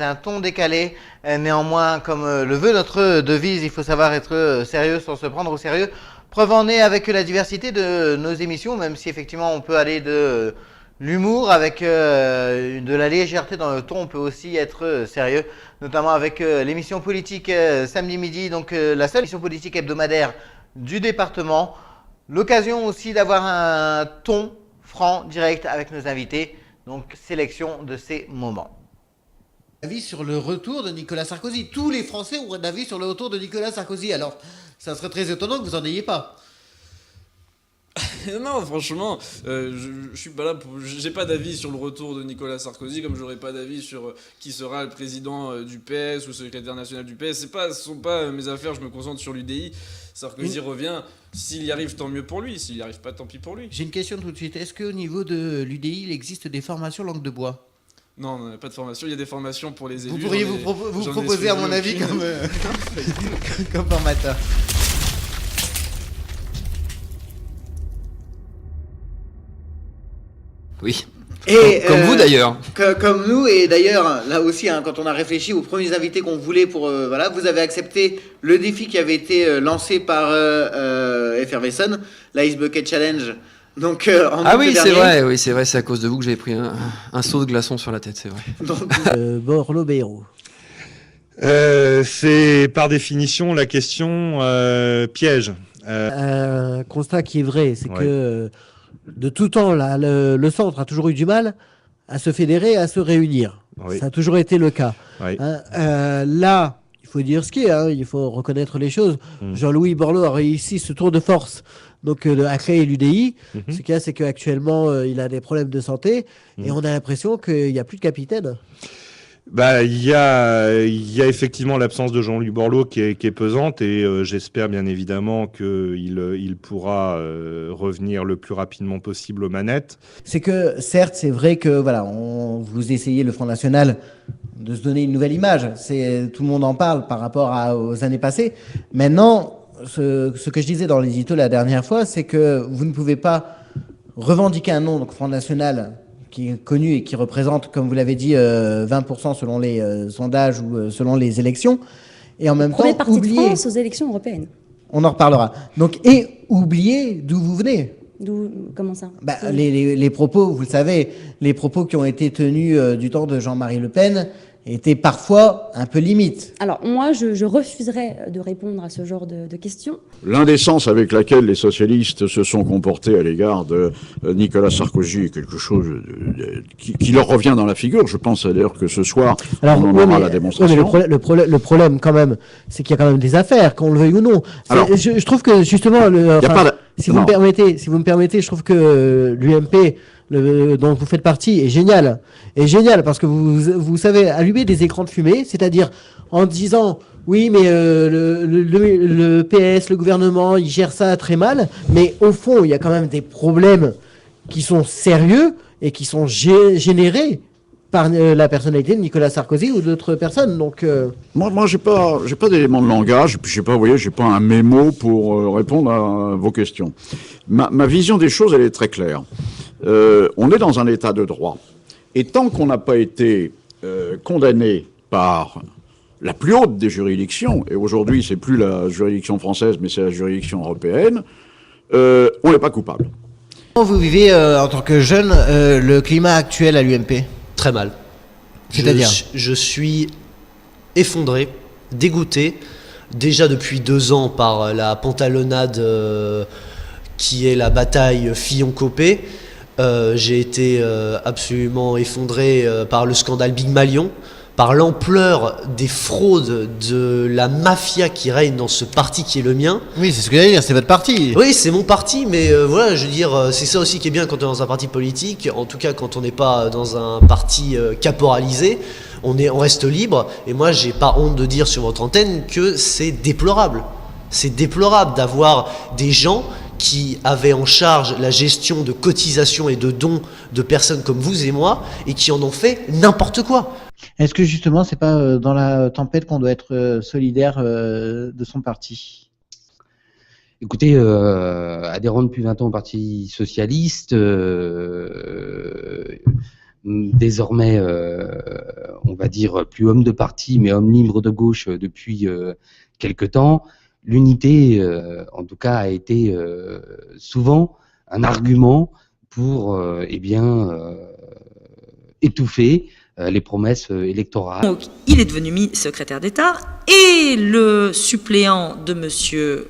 un ton décalé. Néanmoins, comme le veut notre devise, il faut savoir être sérieux sans se prendre au sérieux. Preuve en est avec la diversité de nos émissions, même si effectivement on peut aller de l'humour avec de la légèreté dans le ton, on peut aussi être sérieux, notamment avec l'émission politique samedi midi, donc la seule émission politique hebdomadaire du département. L'occasion aussi d'avoir un ton franc, direct avec nos invités, donc sélection de ces moments. Avis sur le retour de Nicolas Sarkozy. Tous les Français ont un avis sur le retour de Nicolas Sarkozy. Alors, ça serait très étonnant que vous n'en ayez pas. Non, franchement, je suis pas là pour. J'ai pas d'avis sur le retour de Nicolas Sarkozy, comme j'aurais pas d'avis sur qui sera le président du PS ou secrétaire national du PS. Ce sont pas mes affaires, je me concentre sur l'UDI. Sarkozy revient. S'il y arrive, tant mieux pour lui. S'il y arrive pas, tant pis pour lui. J'ai une question tout de suite. Est-ce qu'au niveau de l'UDI, il existe des formations langue de bois ? Non, on n'a pas de formation. Il y a des formations pour les élus. Vous pourriez vous proposer, à mon avis, comme formateur. Oui. Et, comme vous d'ailleurs. Comme nous, et d'ailleurs, là aussi, hein, quand on a réfléchi aux premiers invités qu'on voulait pour... voilà, vous avez accepté le défi qui avait été lancé par Effervescent, l'Ice Bucket Challenge. Donc, ah oui, c'est vrai, c'est à cause de vous que j'avais pris un seau de glaçon sur la tête, c'est vrai. Borloo-Bayrou. C'est par définition la question piège. Un constat qui est vrai, c'est que de tout temps, là, le centre a toujours eu du mal à se fédérer, à se réunir. Oui. Ça a toujours été le cas. Oui. Là, il faut dire ce qui est, hein, il faut reconnaître les choses. Jean-Louis Borloo a réussi ce tour de force donc, à créer l'UDI. Ce qu'il y a, c'est qu'actuellement, il a des problèmes de santé et on a l'impression qu'il n'y a plus de capitaine. Bah, il y a effectivement l'absence de Jean-Louis Borloo qui est pesante et j'espère bien évidemment qu'il pourra revenir le plus rapidement possible aux manettes. C'est que certes, c'est vrai que voilà, vous essayez le Front National de se donner une nouvelle image. Tout le monde en parle par rapport aux années passées. Maintenant, ce que je disais dans l'édito la dernière fois, c'est que vous ne pouvez pas revendiquer un nom, donc Front National, qui est connu et qui représente, comme vous l'avez dit, 20% selon les sondages ou selon les élections, et en même temps oublier... de France aux élections européennes. On en reparlera. Donc, et oublier d'où vous venez. Comment ça les propos, vous le savez, les propos qui ont été tenus du temps de Jean-Marie Le Pen étaient parfois un peu limites. Alors moi, je refuserais de répondre à ce genre de questions. L'indécence avec laquelle les socialistes se sont comportés à l'égard de Nicolas Sarkozy est quelque chose qui leur revient dans la figure. Je pense d'ailleurs que ce soir, on en aura la démonstration. Mais le problème quand même, c'est qu'il y a quand même des affaires, qu'on le veuille ou non. Alors, je trouve que justement, si vous me permettez, je trouve que l'UMP dont vous faites partie est génial parce que vous savez allumer des écrans de fumée, c'est-à-dire en disant oui mais le PS, le gouvernement, il gère ça très mal, mais au fond il y a quand même des problèmes qui sont sérieux et qui sont générés par la personnalité de Nicolas Sarkozy ou d'autres personnes. Donc moi j'ai pas d'éléments de langage, et puis j'ai pas un mémo pour répondre à vos questions. Ma vision des choses, elle est très claire. On est dans un état de droit. Et tant qu'on n'a pas été condamné par la plus haute des juridictions, et aujourd'hui c'est plus la juridiction française, mais c'est la juridiction européenne, on n'est pas coupable. Comment vous vivez en tant que jeune le climat actuel à l'UMP ? Très mal. C'est-à-dire ? Je suis effondré, dégoûté, déjà depuis 2 ans par la pantalonnade qui est la bataille Fillon-Copé. J'ai été absolument effondré par le scandale Big Malion, par l'ampleur des fraudes de la mafia qui règne dans ce parti qui est le mien. Oui, c'est ce que j'allais dire, c'est votre parti. Oui, c'est mon parti, mais voilà, je veux dire, c'est ça aussi qui est bien quand on est dans un parti politique, en tout cas quand on n'est pas dans un parti caporalisé, on reste libre, et moi j'ai pas honte de dire sur votre antenne que c'est déplorable. C'est déplorable d'avoir des gens qui avaient en charge la gestion de cotisations et de dons de personnes comme vous et moi, et qui en ont fait n'importe quoi. Est-ce que justement, c'est pas dans la tempête qu'on doit être solidaire de son parti ? Écoutez, adhérent depuis 20 ans au Parti Socialiste, désormais, on va dire, plus homme de parti, mais homme libre de gauche depuis quelque temps, l'unité, en tout cas, a été souvent un argument pour étouffer les promesses électorales. Donc, il est devenu secrétaire d'État et le suppléant de Monsieur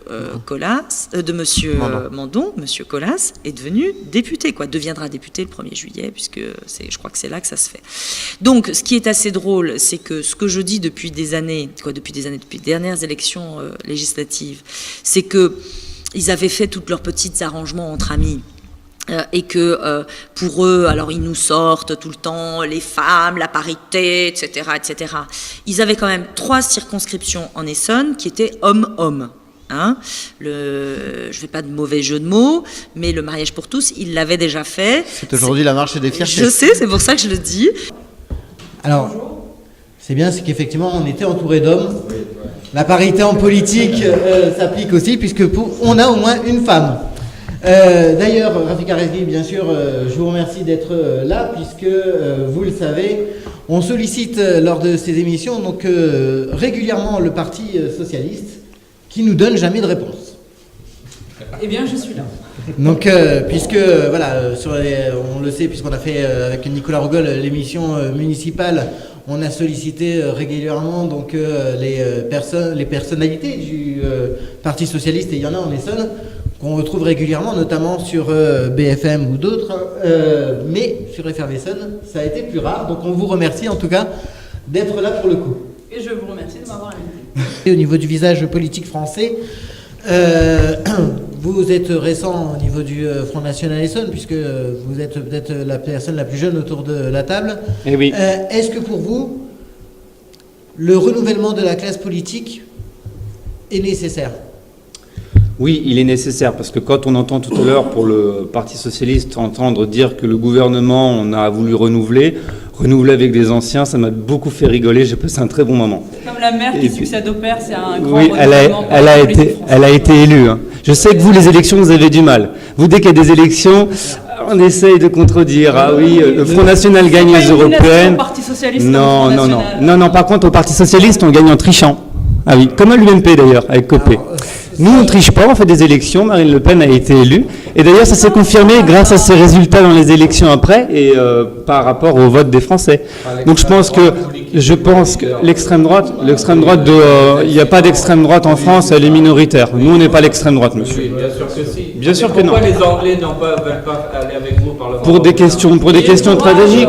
Mandon, Monsieur Colas, est devenu député, deviendra député le 1er juillet, puisque je crois que c'est là que ça se fait. Donc, ce qui est assez drôle, c'est que ce que je dis depuis des années, depuis les dernières élections législatives, c'est que ils avaient fait tous leurs petits arrangements entre amis. Et que pour eux, alors ils nous sortent tout le temps les femmes, la parité, etc., etc. Ils avaient quand même 3 circonscriptions en Essonne qui étaient homme-homme. Hein, je fais pas de mauvais jeu de mots, mais le mariage pour tous, ils l'avaient déjà fait. C'est aujourd'hui la marche des fiertés. Je sais, c'est pour ça que je le dis. Alors, c'est bien, c'est qu'effectivement, on était entouré d'hommes. La parité en politique s'applique aussi, puisque on a au moins une femme. D'ailleurs, Rafika Rezvi, bien sûr, je vous remercie d'être là, puisque vous le savez, on sollicite lors de ces émissions donc régulièrement le Parti socialiste, qui nous donne jamais de réponse. Eh bien, je suis là. Donc, puisque voilà, on le sait, puisqu'on a fait avec Nicolas Rogol l'émission municipale, on a sollicité régulièrement donc les personnalités du Parti socialiste, et il y en a en Essonne qu'on retrouve régulièrement, notamment sur BFM ou d'autres, mais sur Effervescence, ça a été plus rare. Donc on vous remercie en tout cas d'être là pour le coup. Et je vous remercie de m'avoir invité. Et au niveau du visage politique français, vous êtes récent au niveau du Front National Essonne, puisque vous êtes peut-être la personne la plus jeune autour de la table. Eh oui. Est-ce que pour vous, le renouvellement de la classe politique est nécessaire ? Oui, il est nécessaire, parce que quand on entend tout à l'heure pour le Parti socialiste entendre dire que le gouvernement, on a voulu renouveler avec des anciens, ça m'a beaucoup fait rigoler, j'ai passé un très bon moment. Comme la mère qui succède au père, c'est un grand oui, elle a été élue. Hein. Je sais que vous, les élections, vous avez du mal. Vous, dès qu'il y a des élections, on essaye de contredire. Ah oui, le Front National gagne les européennes. Non, par contre, au Parti socialiste, on gagne en trichant. Ah oui, comme à l'UMP d'ailleurs, avec Copé. Nous, on ne triche pas, on fait des élections. Marine Le Pen a été élue. Et d'ailleurs, ça s'est confirmé grâce à ses résultats dans les élections après et par rapport au vote des Français. Donc je pense que l'extrême droite, il n'y a pas d'extrême droite en France, elle est minoritaire. Nous, on n'est pas l'extrême droite, monsieur. Oui, bien sûr que si. Bien sûr que non. Pourquoi les Anglais ne veulent pas aller avec vous au Parlement ? Pour des questions stratégiques,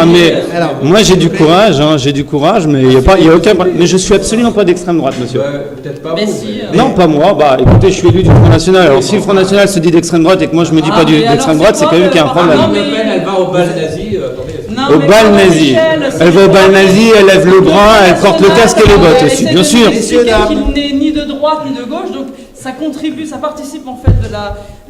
mais moi j'ai du courage, mais il y a aucun. Mais je suis absolument pas d'extrême droite, monsieur. Peut-être pas vous. Non, pas moi. Écoutez, je suis élu du Front National. Alors si le Front National se dit d'extrême droite et que moi je me dis pas d'extrême droite, c'est quand même qu'il y a un problème. Marine Le Pen, elle va au bal nazi. Au bal nazi. Elle va au bal nazi, elle lève le bras, elle porte le casque et les bottes aussi, bien sûr. C'est quelqu'un qui n'est ni de droite ni de gauche, donc ça participe en fait de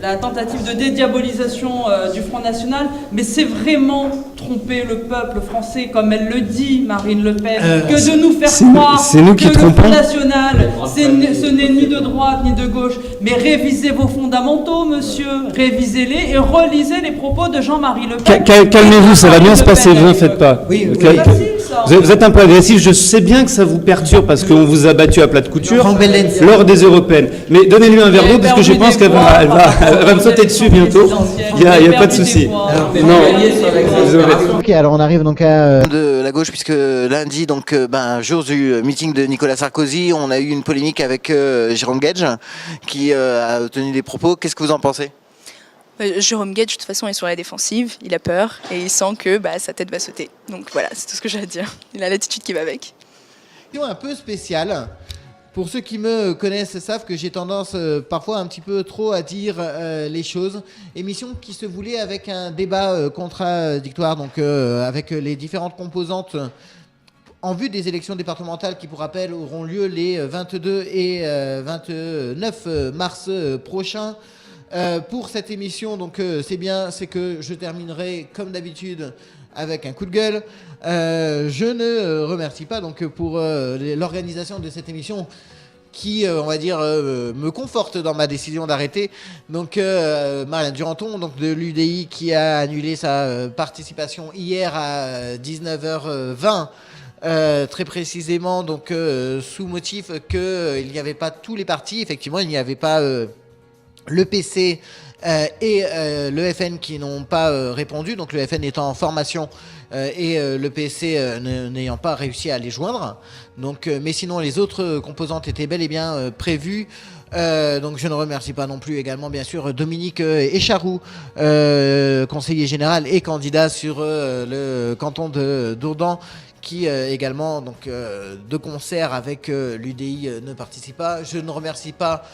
la tentative de dédiabolisation du Front National, mais c'est vraiment tromper le peuple français, comme elle le dit, Marine Le Pen, que de nous faire croire que le Front National, ce n'est ni de droite ni de gauche, mais révisez vos fondamentaux, monsieur, révisez-les et relisez les propos de Jean-Marie Le Pen. Calmez-vous, ça va bien se passer, vous n'en faites pas. Vous êtes un peu agressif, je sais bien que ça vous perturbe parce qu'on vous a battu à plat de couture lors des européennes. Mais donnez-lui un verre d'eau parce que je pense qu'elle va me sauter dessus bientôt. Il n'y a pas de souci. Ok, alors on arrive donc à de la gauche, puisque lundi, donc jour du meeting de Nicolas Sarkozy, on a eu une polémique avec Jérôme Guedj qui a tenu des propos. Qu'est-ce que vous en pensez ? Jérôme Guedj, de toute façon, est sur la défensive, il a peur et il sent que sa tête va sauter. Donc voilà, c'est tout ce que j'ai à dire. Il a l'attitude qui va avec. Un peu spéciale. Pour ceux qui me connaissent savent que j'ai tendance parfois un petit peu trop à dire les choses. Émission qui se voulait avec un débat contradictoire, donc avec les différentes composantes en vue des élections départementales qui, pour rappel, auront lieu les 22 et 29 mars prochains. Pour cette émission, donc c'est bien, c'est que je terminerai comme d'habitude avec un coup de gueule. Je ne remercie pas donc pour l'organisation de cette émission qui, on va dire, me conforte dans ma décision d'arrêter. Donc, Marianne Duranton, donc de l'UDI, qui a annulé sa participation hier à 19h20. Très précisément, donc sous motif qu'il n'y avait pas tous les partis. Effectivement, il n'y avait pas le PC et le FN qui n'ont pas répondu. Donc le FN étant en formation et le PC n'ayant pas réussi à les joindre. Donc, mais sinon, les autres composantes étaient bel et bien prévues. Donc je ne remercie pas non plus également bien sûr Dominique Écharou, conseiller général et candidat sur le canton de Dourdan, qui également, donc, de concert avec l'UDI, ne participe pas. Je ne remercie pas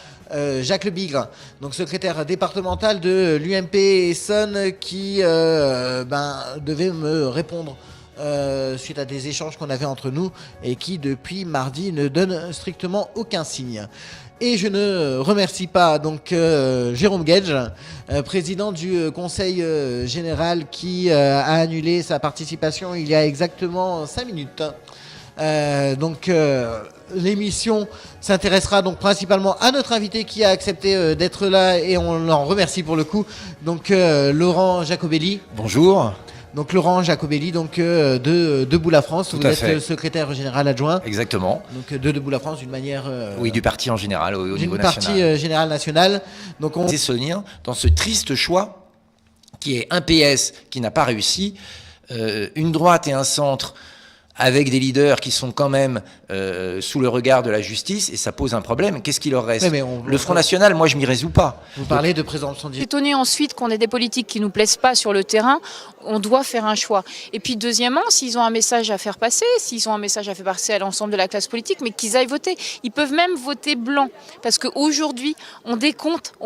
Jacques Lebigre, donc secrétaire départemental de l'UMP Essonne, qui devait me répondre suite à des échanges qu'on avait entre nous et qui, depuis mardi, ne donne strictement aucun signe. Et je ne remercie pas donc Jérôme Guedj, président du Conseil général, qui a annulé sa participation il y a exactement 5 minutes. Donc l'émission s'intéressera donc principalement à notre invité qui a accepté d'être là, et on l'en remercie pour le coup. Donc Laurent Jacobelli. Bonjour. Donc Laurent Jacobelli, donc de Debout la France. Tout vous à êtes fait. Secrétaire général adjoint. Exactement. Donc de Debout la France d'une manière. Oui, du parti en général au niveau national. Du parti général national. Donc on. C'est Sonien dans ce triste choix qui est un PS qui n'a pas réussi, une droite et un centre avec des leaders qui sont quand même sous le regard de la justice, et ça pose un problème. Qu'est-ce qu'il leur reste? Le Front National, moi je m'y résous pas. Vous parlez de présomption d'innocence. Étonné ensuite qu'on ait des politiques qui nous plaisent pas sur le terrain, on doit faire un choix. Et puis deuxièmement, s'ils ont un message à faire passer, s'ils ont un message à faire passer à l'ensemble de la classe politique, mais qu'ils aillent voter. Ils peuvent même voter blanc, parce qu'aujourd'hui, on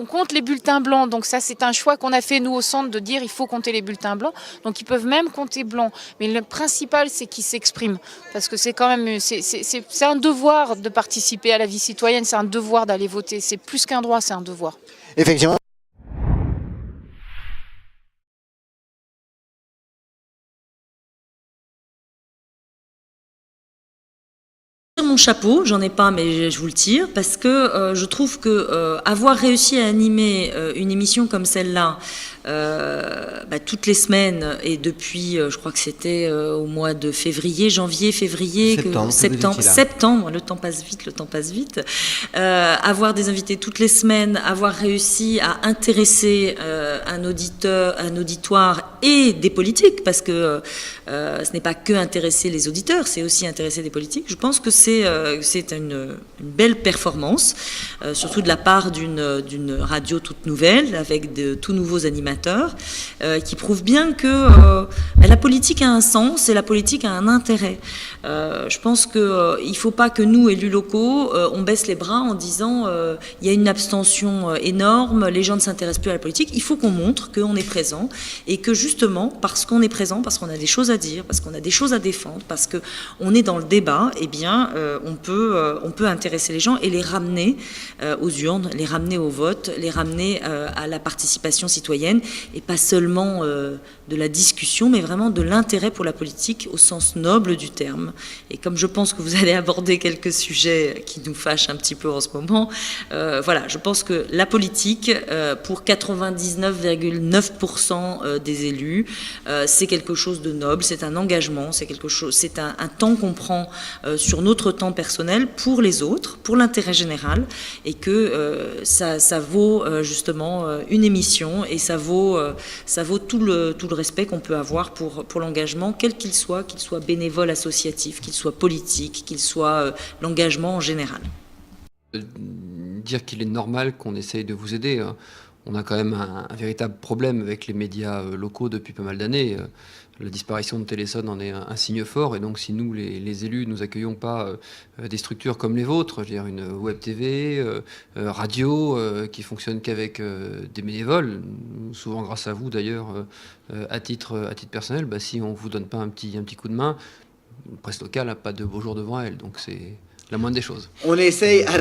compte les bulletins blancs. Donc ça, c'est un choix qu'on a fait nous au centre, de dire il faut compter les bulletins blancs. Donc ils peuvent même compter blanc. Mais le principal, c'est qu'ils s'expriment, parce que c'est quand même c'est un devoir de participer à la vie citoyenne, c'est un devoir d'aller voter. C'est plus qu'un droit, c'est un devoir. Effectivement. Mon chapeau, j'en ai pas, mais je vous le tire, parce que je trouve que avoir réussi à animer une émission comme celle-là toutes les semaines, et depuis, je crois que c'était au mois de février, septembre, le temps passe vite, avoir des invités toutes les semaines, avoir réussi à intéresser un auditoire et des politiques, parce que ce n'est pas que intéresser les auditeurs, c'est aussi intéresser des politiques. Je pense que c'est une belle performance, surtout de la part d'une radio toute nouvelle, avec de tout nouveaux animateurs, qui prouve bien que la politique a un sens et la politique a un intérêt. Je pense qu'il ne faut pas que nous, élus locaux, on baisse les bras en disant il y a une abstention énorme, les gens ne s'intéressent plus à la politique. Il faut qu'on montre qu'on est présent, et que justement, parce qu'on est présent, parce qu'on a des choses à dire, parce qu'on a des choses à défendre, parce qu'on est dans le débat, eh bien, on peut intéresser les gens et les ramener aux urnes, les ramener au vote, les ramener à la participation citoyenne, et pas seulement de la discussion, mais vraiment de l'intérêt pour la politique au sens noble du terme. Et comme je pense que vous allez aborder quelques sujets qui nous fâchent un petit peu en ce moment, voilà, je pense que la politique, pour 99,9% des élus, c'est quelque chose de noble, c'est un engagement, c'est un temps qu'on prend sur notre temps personnel pour les autres, pour l'intérêt général, et que ça vaut justement une émission, et ça vaut tout le respect qu'on peut avoir pour l'engagement, quel qu'il soit bénévole, associatif, qu'il soit politique, qu'il soit l'engagement en général. Dire qu'il est normal qu'on essaye de vous aider. On a quand même un véritable problème avec les médias locaux depuis pas mal d'années. La disparition de Téléson en est un signe fort, et donc si nous, les élus, nous accueillons pas des structures comme les vôtres, je veux dire une web TV, radio, qui fonctionne qu'avec des bénévoles, souvent grâce à vous d'ailleurs, à titre personnel, si on vous donne pas un petit coup de main, une presse locale n'a pas de beau jour devant elle, donc c'est la moindre des choses. On essaye à